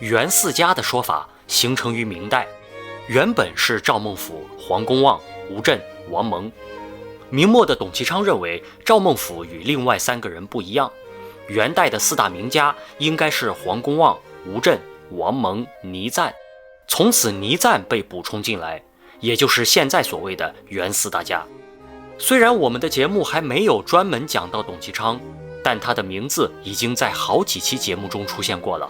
袁四家的说法形成于明代，原本是赵孟俯、黄公望、吴镇、王蒙。明末的董其昌认为赵孟俯与另外3个人不一样，元代的4大名家应该是黄公望、吴镇、王蒙、倪瓒，从此倪瓒被补充进来，也就是现在所谓的袁4大家。虽然我们的节目还没有专门讲到董其昌，但他的名字已经在好几期节目中出现过了。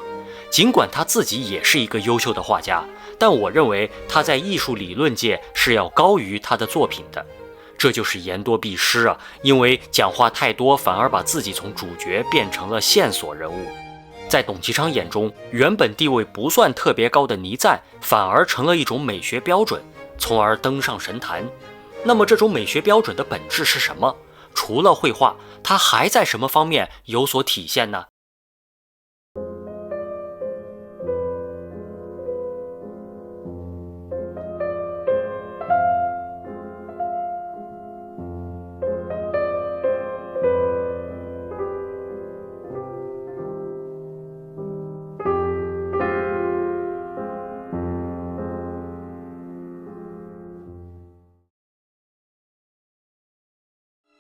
尽管他自己也是一个优秀的画家，但我认为他在艺术理论界是要高于他的作品的。这就是言多必失啊，因为讲话太多，反而把自己从主角变成了线索人物。在董其昌眼中，原本地位不算特别高的倪瓒，反而成了一种美学标准，从而登上神坛。那么这种美学标准的本质是什么？除了绘画，它还在什么方面有所体现呢？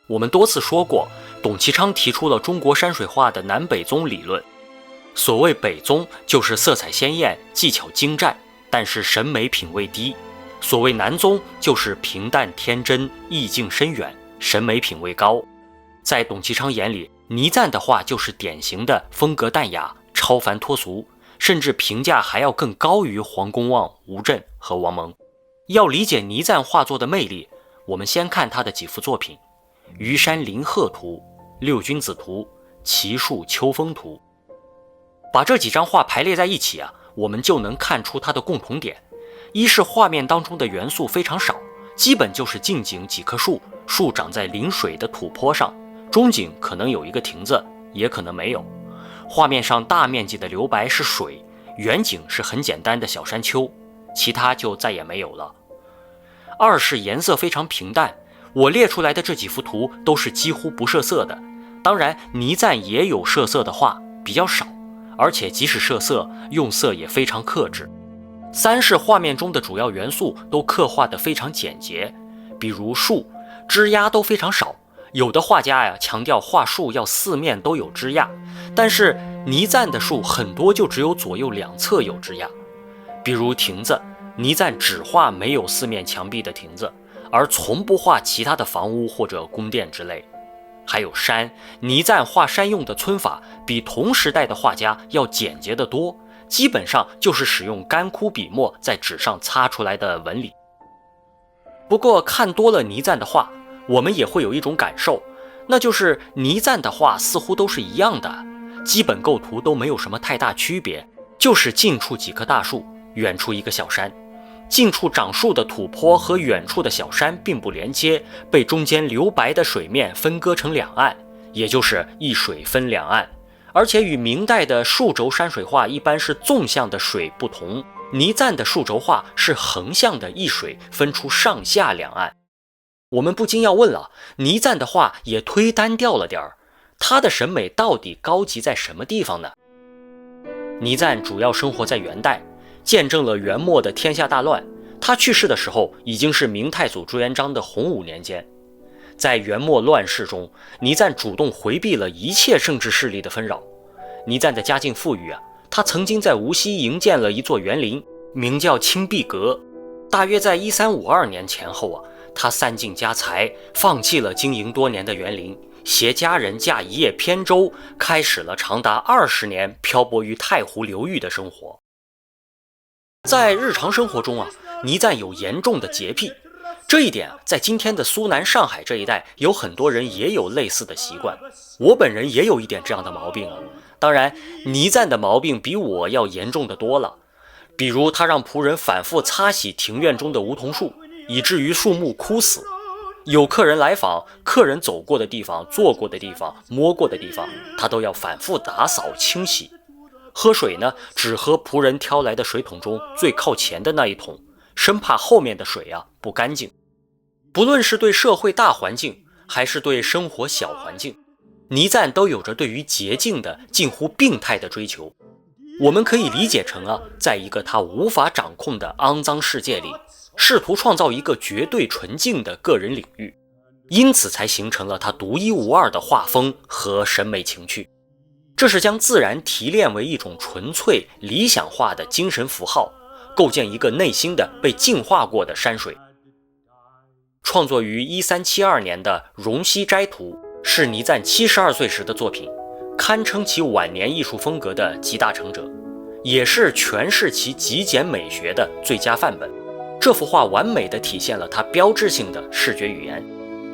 我们多次说过，董其昌提出了中国山水画的南北宗理论。所谓北宗，就是色彩鲜艳、技巧精湛，但是审美品位低；所谓南宗，就是平淡天真、意境深远，审美品位高。在董其昌眼里，倪瓒的画就是典型的风格淡雅、超凡脱俗，甚至评价还要更高于黄公望、吴镇和王蒙。要理解倪瓒画作的魅力，我们先看他的几幅作品：虞山林鹤图、六君子图、奇树秋风图。把这几张画排列在一起啊，我们就能看出它的共同点。一是画面当中的元素非常少，基本就是近景几棵树，树长在临水的土坡上，中景可能有一个亭子，也可能没有。画面上大面积的留白是水，远景是很简单的小山丘，其他就再也没有了。二是颜色非常平淡，我列出来的这几幅图都是几乎不设色的，当然倪瓒也有设色的画，比较少，而且即使设色，用色也非常克制。三是画面中的主要元素都刻画得非常简洁，比如树，枝桠都非常少，有的画家强调画树要四面都有枝桠，但是倪瓒的树很多就只有左右两侧有枝桠。比如亭子，倪瓒只画没有四面墙壁的亭子，而从不画其他的房屋或者宫殿之类。还有山，倪瓒画山用的皴法比同时代的画家要简洁得多，基本上就是使用干枯笔墨在纸上擦出来的纹理。不过看多了倪瓒的画，我们也会有一种感受，那就是倪瓒的画似乎都是一样的，基本构图都没有什么太大区别，就是近处几棵大树，远处一个小山。近处长树的土坡和远处的小山并不连接，被中间留白的水面分割成两岸，也就是一水分两岸。而且与明代的竖轴山水画一般是纵向的水不同，倪瓒的竖轴画是横向的一水分出上下两岸。我们不禁要问了，倪瓒的画也忒单调了点儿，他的审美到底高级在什么地方呢？倪瓒主要生活在元代，见证了元末的天下大乱，他去世的时候已经是明太祖朱元璋的洪武年间。在元末乱世中，倪瓒主动回避了一切政治势力的纷扰。倪瓒的家境富裕他曾经在无锡营建了一座园林，名叫青壁阁。大约在1352年前后他散尽家财，放弃了经营多年的园林，携家人驾一叶扁舟，开始了长达20年漂泊于太湖流域的生活。在日常生活中倪瓒有严重的洁癖，这一点在今天的苏南、上海这一带有很多人也有类似的习惯。我本人也有一点这样的毛病当然倪瓒的毛病比我要严重的多了。比如他让仆人反复擦洗庭院中的梧桐树，以至于树木枯死。有客人来访，客人走过的地方、坐过的地方、摸过的地方，他都要反复打扫清洗。喝水呢，只喝仆人挑来的水桶中最靠前的那一桶，生怕后面的水不干净。不论是对社会大环境，还是对生活小环境，倪瓒都有着对于洁净的近乎病态的追求。我们可以理解成在一个他无法掌控的肮脏世界里，试图创造一个绝对纯净的个人领域，因此才形成了他独一无二的画风和审美情趣。这是将自然提炼为一种纯粹理想化的精神符号，构建一个内心的被净化过的山水。创作于1372年的《荣西斋图》是倪瓒72岁时的作品，堪称其晚年艺术风格的集大成者，也是诠释其极简美学的最佳范本。这幅画完美地体现了他标志性的视觉语言。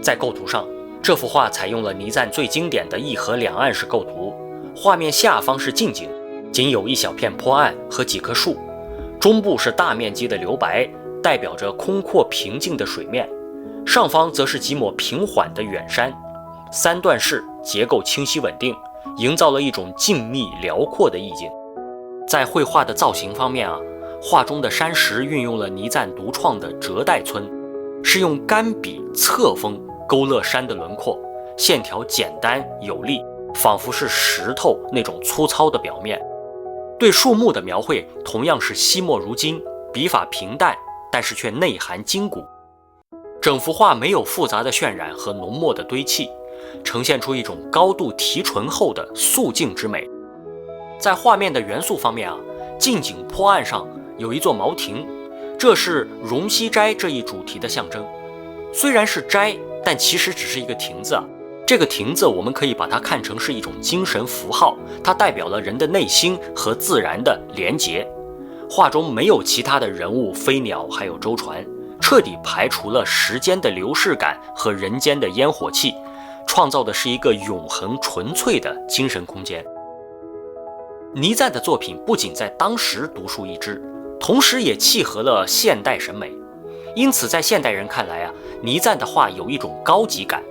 在构图上，这幅画采用了倪瓒最经典的一河两岸式构图，画面下方是近景，仅有一小片坡岸和几棵树，中部是大面积的留白，代表着空阔平静的水面，上方则是几抹平缓的远山，三段式，结构清晰稳定，营造了一种静谧辽阔的意境。在绘画的造型方面画中的山石运用了倪瓒独创的折带皴，是用干笔侧锋勾勒山的轮廓，线条简单有力，仿佛是石头那种粗糙的表面。对树木的描绘同样是惜墨如金，笔法平淡，但是却内含筋骨。整幅画没有复杂的渲染和浓墨的堆砌，呈现出一种高度提纯后的素净之美。在画面的元素方面近景坡岸上有一座茅亭，这是荣西斋这一主题的象征。虽然是斋，但其实只是一个亭子这个亭子我们可以把它看成是一种精神符号，它代表了人的内心和自然的连结。画中没有其他的人物、飞鸟还有舟船，彻底排除了时间的流逝感和人间的烟火气，创造的是一个永恒纯粹的精神空间。倪瓒的作品不仅在当时独树一帜，同时也契合了现代审美，因此在现代人看来倪瓒的画有一种高级感。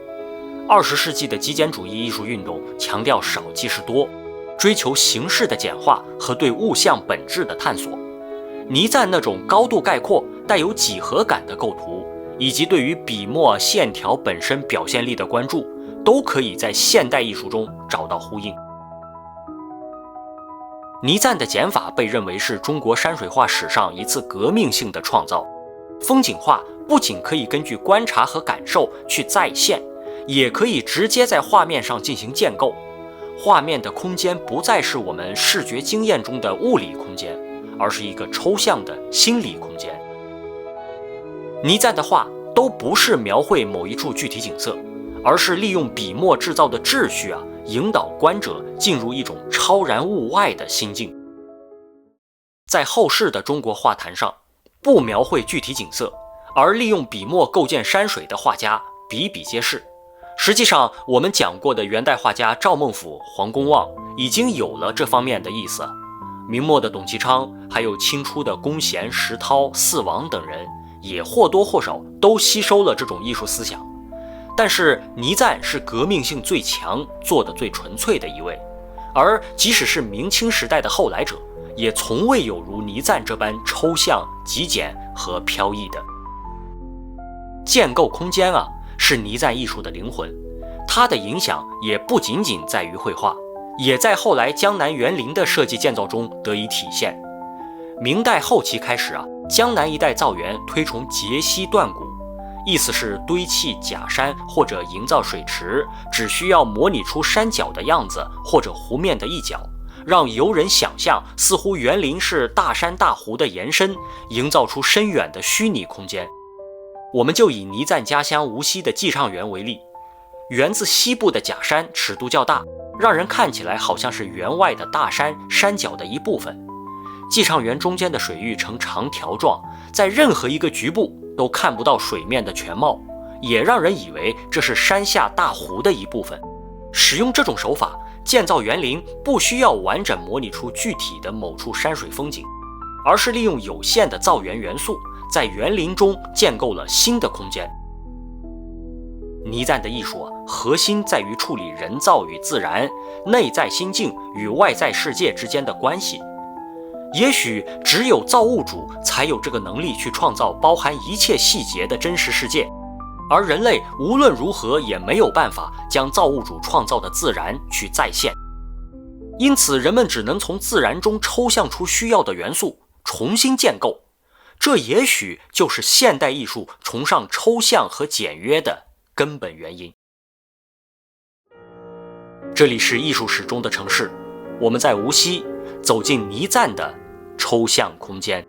20世纪的极简主义艺术运动强调少即是多，追求形式的简化和对物象本质的探索。倪瓒那种高度概括、带有几何感的构图，以及对于笔墨线条本身表现力的关注，都可以在现代艺术中找到呼应。倪瓒的剪法被认为是中国山水画史上一次革命性的创造。风景画不仅可以根据观察和感受去再现，也可以直接在画面上进行建构。画面的空间不再是我们视觉经验中的物理空间，而是一个抽象的心理空间。倪瓒的画都不是描绘某一处具体景色，而是利用笔墨制造的秩序引导观者进入一种超然物外的心境。在后世的中国画坛上，不描绘具体景色，而利用笔墨构建山水的画家比比皆是。实际上，我们讲过的元代画家赵孟頫、黄公望已经有了这方面的意思。明末的董其昌，还有清初的龚贤、石涛、四王等人，也或多或少都吸收了这种艺术思想。但是倪瓒是革命性最强、做得最纯粹的一位，而即使是明清时代的后来者，也从未有如倪瓒这般抽象、极简和飘逸的。建构空间是倪瓒艺术的灵魂，它的影响也不仅仅在于绘画，也在后来江南园林的设计建造中得以体现。明代后期开始江南一带造园推崇截溪断谷，意思是堆砌假山或者营造水池，只需要模拟出山脚的样子或者湖面的一角，让游人想象似乎园林是大山大湖的延伸，营造出深远的虚拟空间。我们就以倪瓒家乡无锡的寄畅园为例，园子西部的假山尺度较大，让人看起来好像是园外的大山山脚的一部分。寄畅园中间的水域呈长条状，在任何一个局部都看不到水面的全貌，也让人以为这是山下大湖的一部分。使用这种手法建造园林，不需要完整模拟出具体的某处山水风景，而是利用有限的造园元素，在园林中建构了新的空间。倪瓒的艺术核心在于处理人造与自然、内在心境与外在世界之间的关系。也许只有造物主才有这个能力去创造包含一切细节的真实世界，而人类无论如何也没有办法将造物主创造的自然去再现。因此人们只能从自然中抽象出需要的元素，重新建构。这也许就是现代艺术崇尚抽象和简约的根本原因。这里是艺术史中的城市，我们在无锡走进倪瓒的抽象空间。